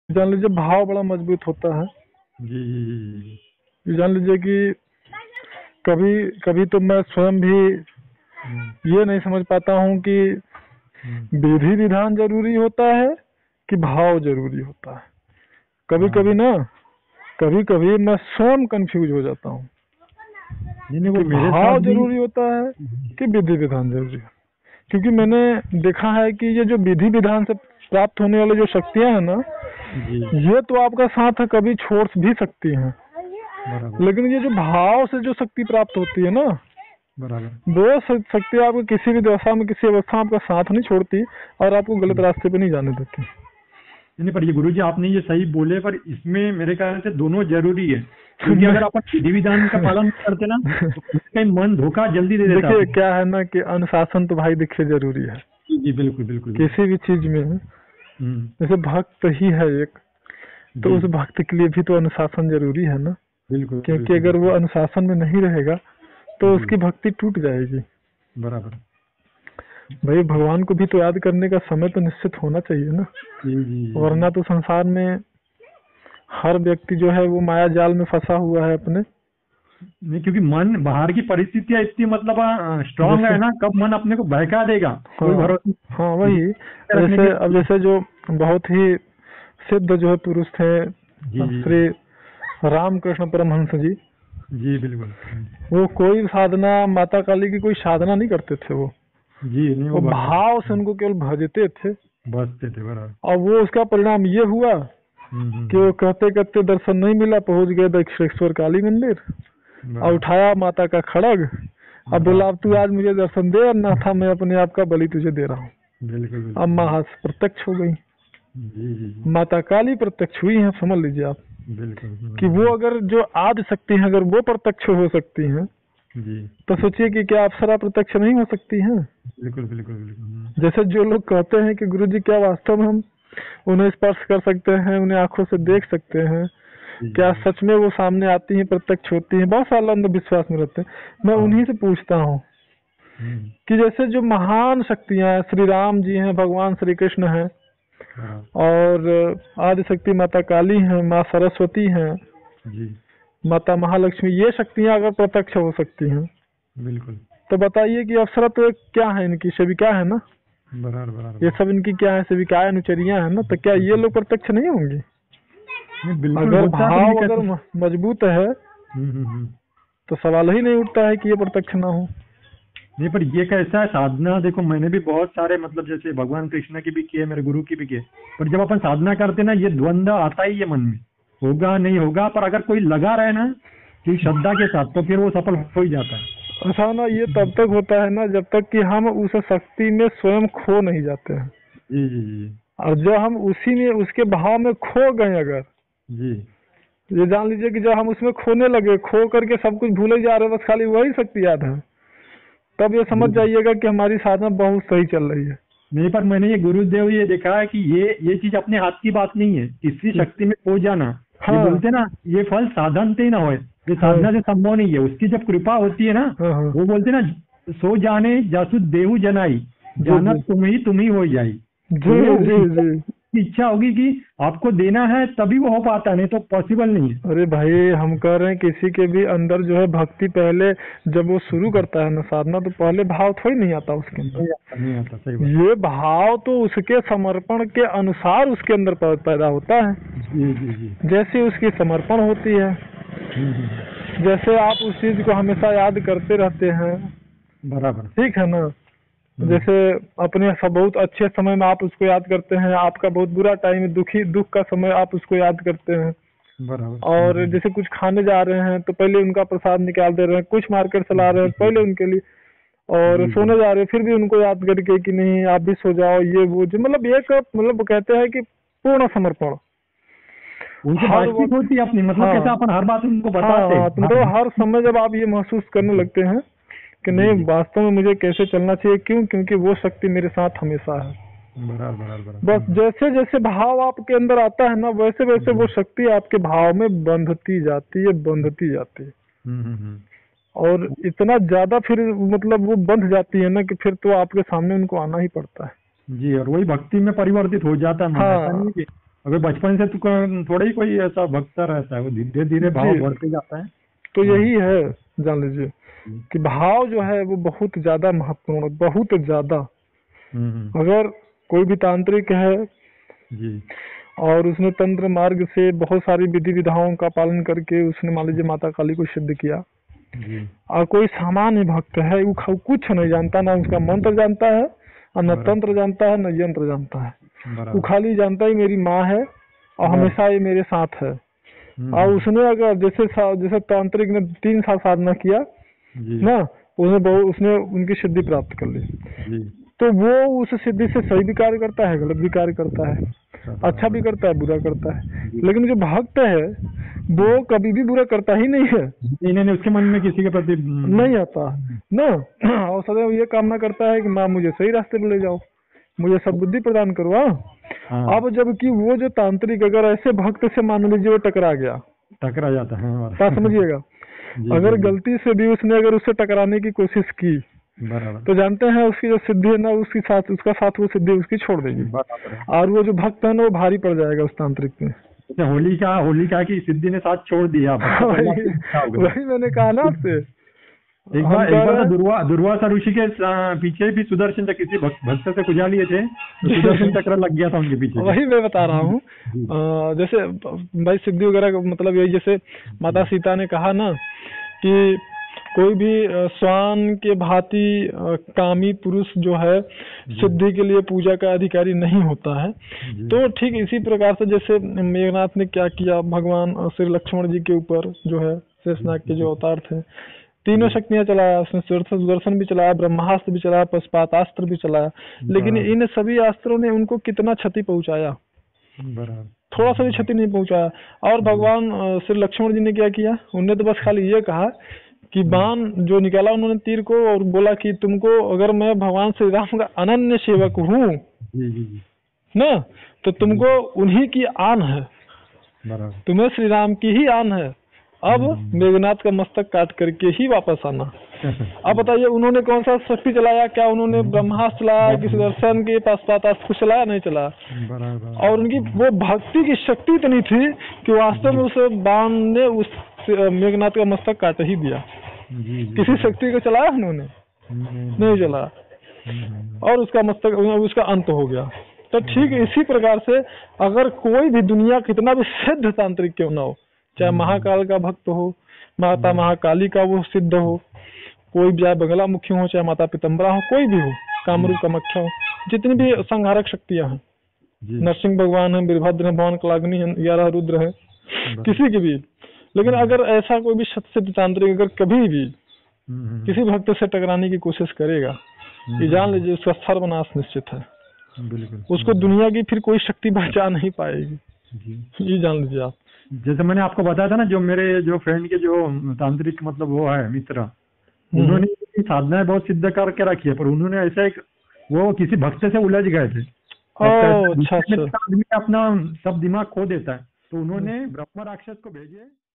जान लीजिए भाव बड़ा मजबूत होता है। जी जी जी जी। ये जान लीजिए कि कभी कभी तो मैं स्वयं भी ये नहीं समझ पाता हूँ कि विधि विधान जरूरी होता है कि भाव जरूरी होता है। कभी हाँ कभी ना, कभी कभी मैं स्वयं कंफ्यूज हो जाता हूँ नहीं नहीं, वो कि मेरे साथ भाव भी। जरूरी होता है कि विधि विधान जरूरी है। क्योंकि मैंने देखा है कि ये जो विधि विधान से प्राप्त होने वाली जो शक्तियां हैं ना, जी ये तो आपका साथ है, कभी छोड़ भी सकती हैं। बराबर लेकिन ये जो भाव से जो शक्ति प्राप्त होती है ना, बराबर। वो शक्ति आपको किसी भी दशा में, किसी अवस्था में आपका साथ नहीं छोड़ती और आपको गलत रास्ते पे नहीं जाने देती। नहीं पर ये गुरुजी आपने ये सही बोले, पर इसमें मेरे ख्याल से दोनों जरूरी है, क्योंकि अगर अपन विधि विधान का पालन नहीं करते ना तो कहीं ना कहीं मन धोखा जल्दी दे देता है देखिए अपने। क्या है ना कि अनुशासन तो भाई देखिए जरूरी है जी जी, बिल्कुल बिल्कुल बिल्कुल। किसी भी चीज में। जैसे भक्त ही है एक, तो जी उस भक्त के लिए भी तो अनुशासन जरूरी है ना। बिल्कुल क्योंकि बिल्कुल अगर वो बिल्कुल। अनुशासन में नहीं रहेगा तो जी उसकी भक्ति टूट जाएगी। बराबर। भाई भगवान को भी तो याद करने का समय तो निश्चित होना चाहिए ना, जी जी जी जी। वरना तो संसार में हर व्यक्ति जो है वो माया जाल में फंसा हुआ है अपने। नहीं, क्योंकि मन बाहर की परिस्थितियां इतनी मतलब स्ट्रांग जैसे है ना, कब मन अपने को बहका देगा कोई हाँ भरोसा हाँ नहीं। वही, इसे रखने जैसे अब की। जैसे जो बहुत ही सिद्ध जो है पुरुष थे जी जी श्री रामकृष्ण परमहंस जी, जी बिल्कुल। वो कोई साधना माता काली की कोई साधना नहीं करते थे। जी नहीं, वो वो भक्त भाव से उनको केवल भजते थे बसते थे बराबर। और वो उसका परिणाम ये हुआ कि वो कहते कहते दर्शन नहीं मिला, पहुंच गए दक्षिणेश्वर काली मंदिर और बराबर उठाया माता का खड़ग। अब बोला अब तू बराबर। आज मुझे दर्शन दे, और ना था मैं अपने आप का बलि तुझे दे रहा हूँ। बिल्कुल अब बिल्कुल। माँ प्रत्यक्ष हो गई, जी जी जी माता काली प्रत्यक्ष हुई है। समझ लीजिए आप बिल्कुल। कि वो अगर जो आदि शक्ति है अगर वो प्रत्यक्ष हो सकती हैं, जी तो सोचिए कि क्या अप्सरा प्रत्यक्ष नहीं हो सकती हैं। बिल्कुल बिल्कुल बिल्कुल। जैसे जो लोग कहते हैं कि गुरुजी क्या वास्तव में हम उन्हें स्पर्श कर सकते हैं, उन्हें आंखों से देख सकते हैं, जी जी क्या जी। सच में वो सामने आती हैं, प्रत्यक्ष होती हैं, बहुत सारा अंधविश्वास में रहते हैं। मैं हाँ। उन्हीं से पूछता हूँ हम्म, कि जैसे जो महान शक्तियां हैं, श्री राम जी हैं, भगवान श्री कृष्ण हैं बराबर। और आदि शक्ति माता काली हैं, माँ सरस्वती हैं, जी माता महालक्ष्मी, ये शक्तियां अगर प्रत्यक्ष हो सकती हैं बिल्कुल। तो बताइए कि अप्सरा तो एक क्या है, इनकी सेविका है ना, बराबर बराबर ये बराबर। सब इनकी क्या है, सेविकाएं अनुचरियां है ना, तो क्या ये लोग प्रत्यक्ष नहीं होंगी? नहीं बिल्कुल अगर होता है, पर ये भाव अगर कैसे। मजबूत है हम्म। तो सवाल ही नहीं उठता है कि ये प्रत्यक्ष ना हो। नहीं पर ये कैसा है साधना, देखो मैंने भी बहुत सारे मतलब जैसे भगवान कृष्ण की भी किए, मेरे गुरु की भी किए, पर जब अपन साधना करते ना ये द्वंद्व आता ही है मन में, होगा नहीं होगा, पर अगर कोई लगा रहे ना कि श्रद्धा के साथ तो फिर वो सफल हो ही जाता है। ऐसा ना ये तब तक होता है ना जब तक कि हम उस शक्ति में स्वयं खो नहीं जाते हैं। जी जी जी और जब हम उसी में उसके भाव में खो गए, अगर जी। ये जान लीजिए कि जब हम उसमें खोने लगे, खो करके सब कुछ भूले जा रहे हैं, बस खाली वही शक्ति याद है, तब ये समझ बिल्कुल। जाइएगा कि हमारी साधना बहुत सही चल रही है। नहीं पर मैंने ये गुरुदेव ये देखा है कि ये चीज अपने हाथ की बात नहीं है, किसी शक्ति में खो जाना। ये हाँ बोलते ना ये फल साधन से ही ना होए, ये हाँ साधना से संभव नहीं है, उसकी जब कृपा होती है ना, हाँ हाँ। वो बोलते ना सो जाने जासु देहु जनाई, जी जाना जी तुम ही हो जाई। तो जी जी जी। इच्छा होगी कि आपको देना है तभी वो हो पाता है, नहीं तो पॉसिबल नहीं है। अरे भाई हम कह रहे हैं किसी के भी अंदर जो है भक्ति, पहले जब वो शुरू करता है ना साधना, तो पहले भाव थोड़ी नहीं आता उसके अंदर। नहीं आता, सही बात। ये भाव तो उसके समर्पण के अनुसार उसके अंदर पैदा होता है। जी जी जी। जैसे उसकी समर्पण होती है, जैसे आप उस चीज को हमेशा याद करते रहते हैं, बराबर। ठीक है ना। जैसे अपने सब बहुत अच्छे समय में आप उसको याद करते हैं, आपका बहुत बुरा टाइम है, दुख का समय आप उसको याद करते हैं। बराबर। और जैसे कुछ खाने जा रहे हैं तो पहले उनका प्रसाद निकाल दे रहे हैं, कुछ मार्केट चला रहे हैं पहले उनके लिए, और जी जी। सोने जा रहे हैं फिर भी उनको याद करके कि नहीं आप भी सो जाओ, ये वो जो मतलब एक मतलब कहते हैं कि पूर्ण समर्पण उनसे हर बातचीत वक्त। होती है अपनी, मतलब कैसे हाँ अपन हर बात उनको हाँ बताते हाँ, तो हैं। मतलब हर समय जब आप ये महसूस करने लगते हैं कि जी नहीं जी। वास्तव में मुझे कैसे चलना चाहिए, क्यों? क्योंकि वो शक्ति मेरे साथ हमेशा है। बराबर बराबर बस बराबर। जैसे जैसे भाव आपके अंदर आता है ना, वैसे वैसे वो शक्ति आपके भाव में बंधती जाती है, बंधती जाती है। हम्म। और इतना ज्यादा फिर मतलब वो बंध जाती है ना कि फिर तो आपके सामने उनको आना ही पड़ता है। जी, और वही भक्ति में परिवर्तित हो जाता है मन, ऐसा नहीं हाँ है कि अगर बचपन से तो थोड़ा ही कोई ऐसा भक्त रहता है, वो धीरे धीरे भाव जी। बढ़ते जाता है। तो यही है, जान लीजिए कि भाव जो है वो बहुत ज्यादा महत्वपूर्ण है, बहुत ज्यादा। अगर कोई भी तांत्रिक है जी और उसने तंत्र मार्ग से बहुत सारी विधि विधाओं का पालन करके उसने मान लीजिए माता काली को सिद्ध किया, जी और कोई सामान्य भक्त है वो कुछ नहीं जानता, ना उसका मंत्र जानता है और न तंत्र जानता है, न यंत्र जानता है, वो बराबर। खाली जानता ही मेरी माँ है और हमेशा ये मेरे साथ है। और हम्म, उसने अगर जैसे तांत्रिक ने 3 साल साधना किया जी ना, उसने उनकी सिद्धि प्राप्त कर ली, जी तो वो उस सिद्धि से सही भी कार्य करता है, गलत भी कार्य करता है, अच्छा भी करता है, बुरा करता है। लेकिन जो भक्त है वो कभी भी बुरा करता ही नहीं है, इन्होंने उसके मन में किसी के प्रति नहीं आता ना। और सदैव ये कामना करता है कि माँ मुझे सही रास्ते पर ले जाओ, मुझे सद्बुद्धि प्रदान करो। हाँ, अब जबकि वो जो तांत्रिक अगर ऐसे भक्त से मान लीजिए वो टकरा गया, टकरा जाता है हमारा। बात समझिएगा, जी, अगर जी, गलती से भी उसने अगर उससे टकराने की कोशिश की बराबर तो जानते हैं उसकी जो सिद्धि है ना, उसका साथ वो सिद्धि उसकी छोड़ देगी, बराबर है। और वो जो भक्त है ना वो भारी पड़ जाएगा उस तांत्रिक में। जैसे होलिका की सिद्धि ने साथ छोड़ दिया, भक्त को वही क्या हो गया? वही मैंने कहा ना आपसे, एक हम बार कह रहे तो हैं दुर्वासा ऋषि के पीछे भी सुदर्शन चक्र किसी भक्त से खुजा लिए थे, तो सुदर्शन चक्र लग गया था उनके पीछे। वही मैं बता रहा हूँ। जैसे भाई सिद्धि वगैरह का मतलब यही, जैसे माता सीता ने कहा ना कि कोई भी स्वान के भांति कामी पुरुष जो है सिद्धि के लिए पूजा का अधिकारी नहीं होता है। तो ठीक इसी प्रकार से जैसे मेघनाथ ने क्या किया, भगवान श्री लक्ष्मण जी के ऊपर जो है शेषनाग के जो अवतार थे, तीनों शक्तियां चलाया उसने, सुदर्शन भी चलाया, ब्रह्मास्त्र भी चलाया, पशुपातास्त्र भी चलाया, लेकिन इन सभी अस्त्रों ने उनको कितना क्षति पहुंचाया, थोड़ा सा भी क्षति नहीं पहुंचाया। और भगवान श्री लक्ष्मण जी ने क्या किया, उन्होंने तो बस खाली ये कहा कि बाण जो निकाला उन्होंने तीर को और बोला कि तुमको, अगर मैं भगवान श्री राम का अनन्य सेवक हूँ ना, तो तुमको उन्हीं की आन है, तुम्हें श्री राम की ही आन है, अब मेघनाथ का मस्तक काट करके ही वापस आना। अब बताइए उन्होंने कौन सा शक्ति चलाया, क्या उन्होंने ब्रह्मास्त्र चलाया कि सुदर्शन के पशुपातास्त्र कुछ चलाया, नहीं चलाया। और उनकी वो भक्ति की शक्ति इतनी थी कि वास्तव में उस बाण ने उस मेघनाथ का मस्तक काट ही दिया। किसी शक्ति को चलाया उन्होंने, नहीं चलाया, और उसका मस्तक, उसका अंत हो गया। तो ठीक इसी प्रकार से अगर कोई भी दुनिया कितना भी सिद्ध तांत्रिक क्यों ना हो, चाहे महाकाल का भक्त हो, माता महाकाली का वो सिद्ध हो, कोई भी चाहे बगला मुखी हो, चाहे माता पितम्बरा हो, कोई भी हो, कामरूप कामाख्या हो, जितनी भी संहारक शक्तियां हैं, नरसिंह भगवान है, वीरभद्र है, भवन कलाग्नि है, 11 रुद्र है, किसी की भी, लेकिन अगर ऐसा कोई भी सत्सिद्ध तांत्रिक अगर कभी भी किसी भक्त से टकराने की कोशिश करेगा, ये जान लीजिए उसका सर्वनाश निश्चित है, उसको दुनिया की फिर कोई शक्ति बचा नहीं पाएगी, ये जान लीजिए आप। जैसे मैंने आपको बताया था ना, जो मेरे जो फ्रेंड के जो तांत्रिक मतलब वो है मित्र, उन्होंने साधनाएं बहुत सिद्ध करके रखी है, पर उन्होंने ऐसा एक वो किसी भक्त से उलझ गए थे। अच्छा, आदमी अपना सब दिमाग खो देता है, तो उन्होंने ब्रह्म राक्षस को भेजे।